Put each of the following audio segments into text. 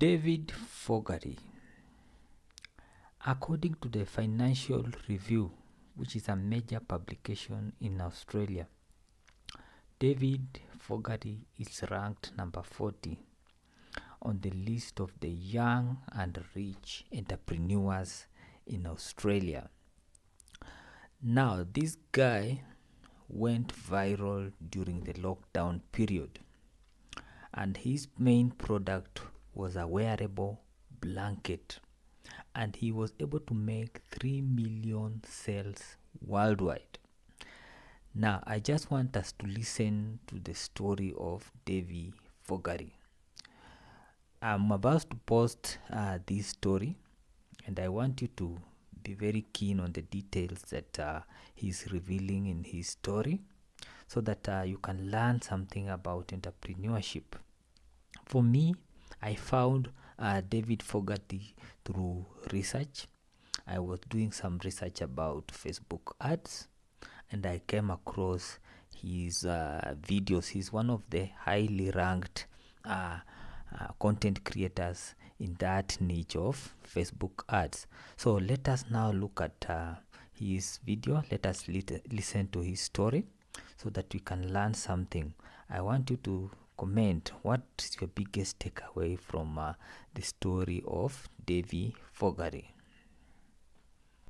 Davie Forgaty. According to the Financial Review, which is a major publication in Australia, Davie Forgaty is ranked number 40 on the list of the young and rich entrepreneurs in Australia. Now, this guy went viral during the lockdown period, and his main product was a wearable blanket, and he was able to make 3 million sales worldwide. Now, I just want us to listen to the story of Davie Forgaty. I'm about to post this story, and I want you to be very keen on the details that he's revealing in his story, so that you can learn something about entrepreneurship. For me, I found Davie Forgaty through research. I was doing some research about Facebook ads, and I came across his videos. He's one of the highly ranked content creators in that niche of Facebook ads. So let us now look at his video. Let us listen to his story so that we can learn something. I want you to comment what is your biggest takeaway from the story of Davie Forgaty.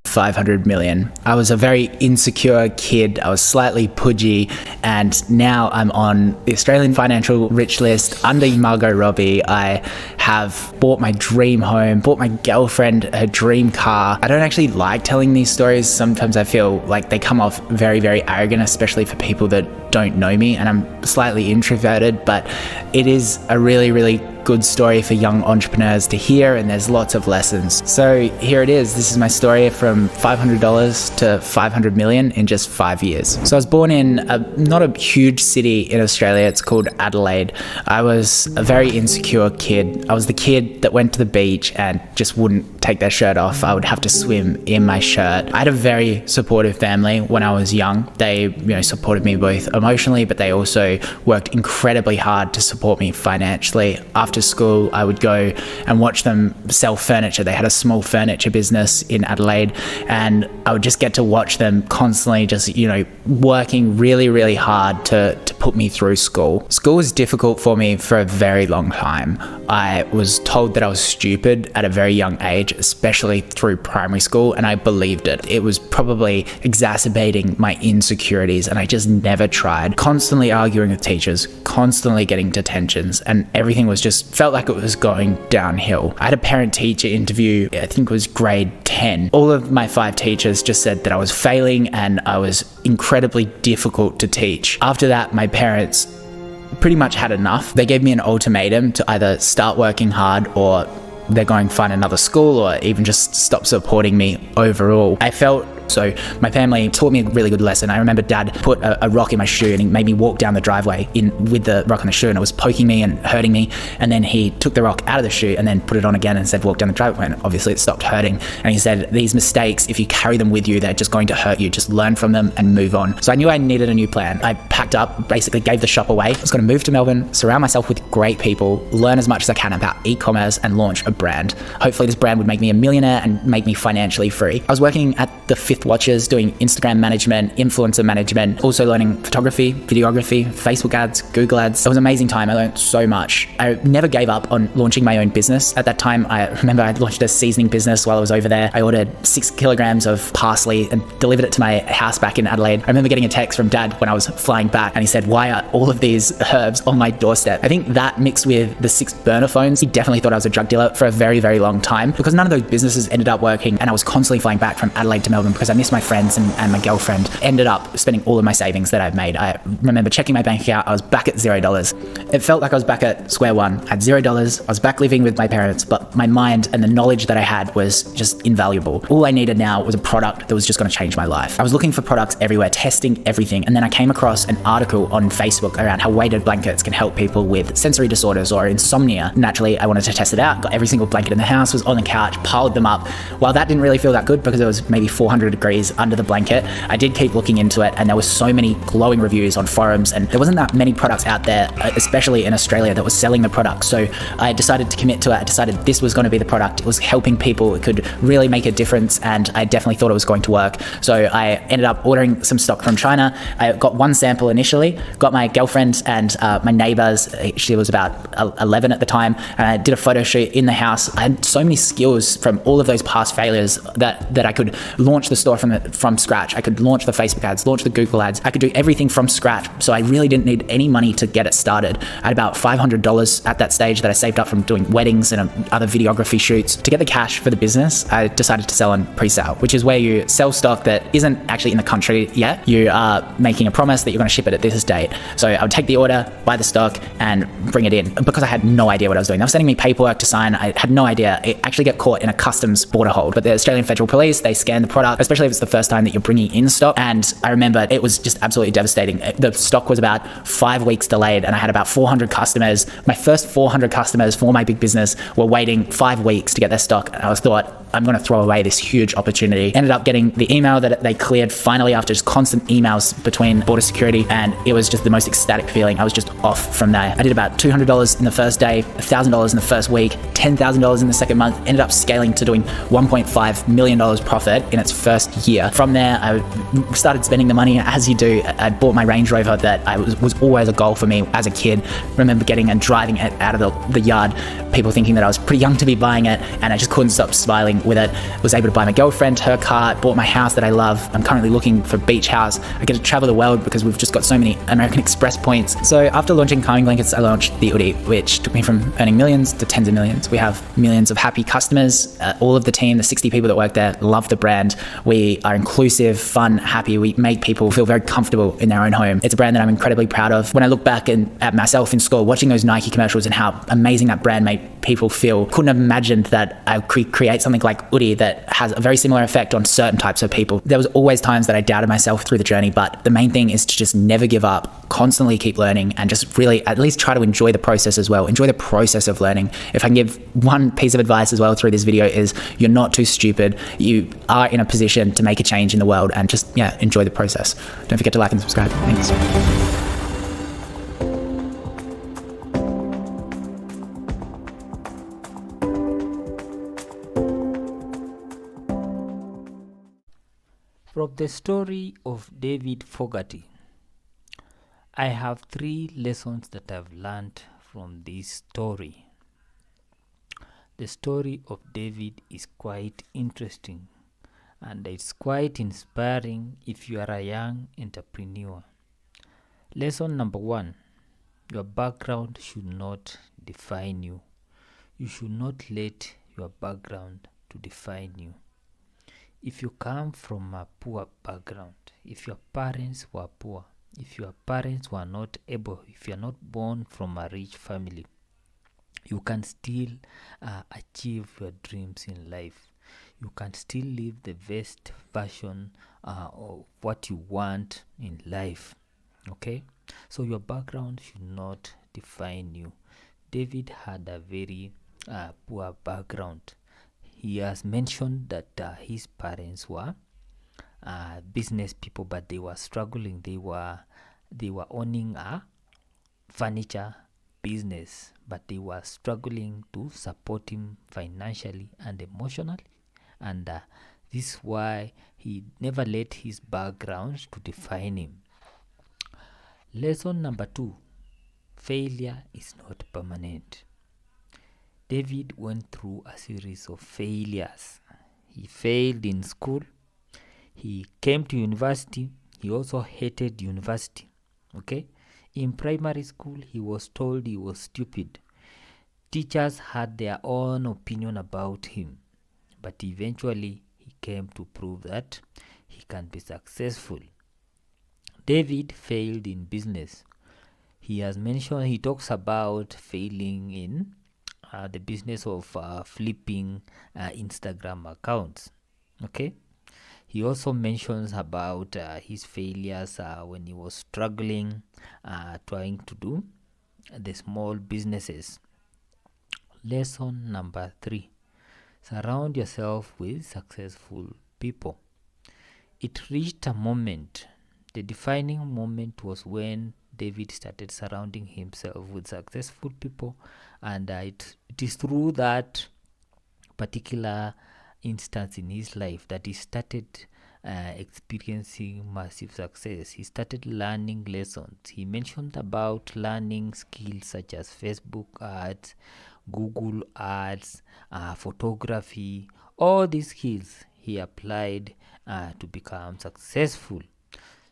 500 million. I was a very insecure kid. I was slightly pudgy, and now I'm on the Australian financial rich list under Margot Robbie. I have bought my dream home, bought my girlfriend her dream car. I don't actually like telling these stories. Sometimes I feel like they come off very, very arrogant, especially for people that don't know me, and I'm slightly introverted, but it is a really, really good story for young entrepreneurs to hear, and there's lots of lessons. So here it is. This is my story from $500 to 500 million in just 5 years. So I was born in not a huge city in Australia. It's called Adelaide. I was a very insecure kid. I was the kid that went to the beach and just wouldn't take their shirt off. I would have to swim in my shirt. I had a very supportive family when I was young. They, supported me both emotionally, but they also worked incredibly hard to support me financially. After school, I would go and watch them sell furniture. They had a small furniture business in Adelaide, and I would just get to watch them constantly just, working really, really hard to put me through school. School was difficult for me for a very long time. I was told that I was stupid at a very young age, especially through primary school, and I believed it. It was probably exacerbating my insecurities, and I just never tried. Constantly arguing with teachers, constantly getting detentions, and everything was just felt like it was going downhill. I had a parent-teacher interview, I think it was grade 10. All of my 5 teachers just said that I was failing and I was incredibly difficult to teach. After that, my parents pretty much had enough. They gave me an ultimatum to either start working hard or they're going to find another school or even just stop supporting me overall. So my family taught me a really good lesson. I remember Dad put a rock in my shoe and he made me walk down the driveway with the rock on the shoe, and it was poking me and hurting me. And then he took the rock out of the shoe and then put it on again and said, walk down the driveway. And obviously it stopped hurting. And he said, these mistakes, if you carry them with you, they're just going to hurt you. Just learn from them and move on. So I knew I needed a new plan. I packed up, basically gave the shop away. I was going to move to Melbourne, surround myself with great people, learn as much as I can about e-commerce and launch a brand. Hopefully this brand would make me a millionaire and make me financially free. I was working at the Fifth Watches doing Instagram management, influencer management, also learning photography, videography, Facebook ads, Google ads. It was an amazing time. I learned so much. I never gave up on launching my own business. At that time, I remember I launched a seasoning business while I was over there. I ordered 6 kilograms of parsley and delivered it to my house back in Adelaide. I remember getting a text from Dad when I was flying back, and he said, why are all of these herbs on my doorstep? I think that mixed with the 6 burner phones, he definitely thought I was a drug dealer for a very, very long time, because none of those businesses ended up working, and I was constantly flying back from Adelaide to Melbourne because I missed my friends and my girlfriend. Ended up spending all of my savings that I've made. I remember checking my bank account, I was back at $0. It felt like I was back at square one. I had $0, I was back living with my parents, but my mind and the knowledge that I had was just invaluable. All I needed now was a product that was just going to change my life. I was looking for products everywhere, testing everything, and then I came across an article on Facebook around how weighted blankets can help people with sensory disorders or insomnia. Naturally, I wanted to test it out, got every single blanket in the house, was on the couch, piled them up. While that didn't really feel that good because it was maybe $400 degrees under the blanket, I did keep looking into it, and there were so many glowing reviews on forums, and there wasn't that many products out there, especially in Australia, that was selling the product. So I decided to commit to it. I decided this was going to be the product. It was helping people. It could really make a difference, and I definitely thought it was going to work. So I ended up ordering some stock from China. I got one sample initially, got my girlfriend and my neighbors. She was about 11 at the time, and I did a photo shoot in the house. I had so many skills from all of those past failures that I could launch the store from scratch. I could launch the Facebook ads, launch the Google ads. I could do everything from scratch. So I really didn't need any money to get it started. I had about $500 at that stage that I saved up from doing weddings and other videography shoots. To get the cash for the business, I decided to sell on pre-sale, which is where you sell stock that isn't actually in the country yet. You are making a promise that you're going to ship it at this date. So I would take the order, buy the stock, and bring it in, because I had no idea what I was doing. They were sending me paperwork to sign. I had no idea. It actually get caught in a customs border hold. But the Australian Federal Police, they scan the product, especially if it's the first time that you're bringing in stock. And I remember it was just absolutely devastating. The stock was about 5 weeks delayed, and I had about 400 customers. My first 400 customers for my big business were waiting 5 weeks to get their stock. And I thought, I'm going to throw away this huge opportunity. Ended up getting the email that they cleared finally after just constant emails between border security, and it was just the most ecstatic feeling. I was just off from there. I did about $200 in the first day, $1,000 in the first week, $10,000 in the second month, ended up scaling to doing $1.5 million profit in its first year. From there, I started spending the money as you do. I bought my Range Rover that was always a goal for me as a kid. I remember getting and driving it out of the yard, people thinking that I was pretty young to be buying it, and I just couldn't stop smiling with it. Was able to buy my girlfriend her car, bought my house that I love. I'm currently looking for a beach house. I get to travel the world because we've just got so many American Express points. So after launching calming blankets, I launched the Hoodie, which took me from earning millions to tens of millions. We have millions of happy customers. All of the team, the 60 people that work there, love the brand. We are inclusive, fun, happy. We make people feel very comfortable in their own home. It's a brand that I'm incredibly proud of. When I look back at myself in school, watching those Nike commercials and how amazing that brand made people feel, couldn't have imagined that I could create something like Hoodie that has a very similar effect on certain types of people. There was always times that I doubted myself through the journey, but the main thing is to just never give up, constantly keep learning, and just really at least try to enjoy the process as well. Enjoy the process of learning. If I can give one piece of advice as well through this video, is you're not too stupid. You are in a position to make a change in the world, and just enjoy the process. Don't forget to like and subscribe. Thanks. From the story of Davie Forgaty, I have 3 lessons that I've learned from this story. The story of David is quite interesting, and it's quite inspiring if you are a young entrepreneur. Lesson number 1, your background should not define you. You should not let your background to define you. If you come from a poor background, if your parents were poor, if your parents were not able, if you're not born from a rich family, you can still achieve your dreams in life. You can still live the best version of what you want in life. Okay? So your background should not define you. David had a very poor background. He has mentioned that his parents were business people, but they were struggling. They were owning a furniture business, but they were struggling to support him financially and emotionally. And this is why he never let his background to define him. Lesson number 2, failure is not permanent. David went through a series of failures. He failed in school. He came to university. He also hated university. Okay? In primary school, he was told he was stupid. Teachers had their own opinion about him. But eventually, he came to prove that he can be successful. David failed in business. He talks about failing in the business of flipping Instagram accounts. Okay, he also mentions about his failures when he was struggling trying to do the small businesses. Lesson number 3, surround yourself with successful people. it reached a moment. The defining moment was when David started surrounding himself with successful people, and it is through that particular instance in his life that he started experiencing massive success. He started learning lessons. He mentioned about learning skills such as Facebook ads, Google ads, photography. All these skills he applied to become successful.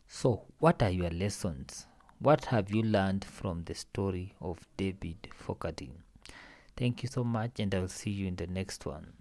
So, what are your lessons? What have you learned from the story of David Forgaty? Thank you so much, and I'll see you in the next one.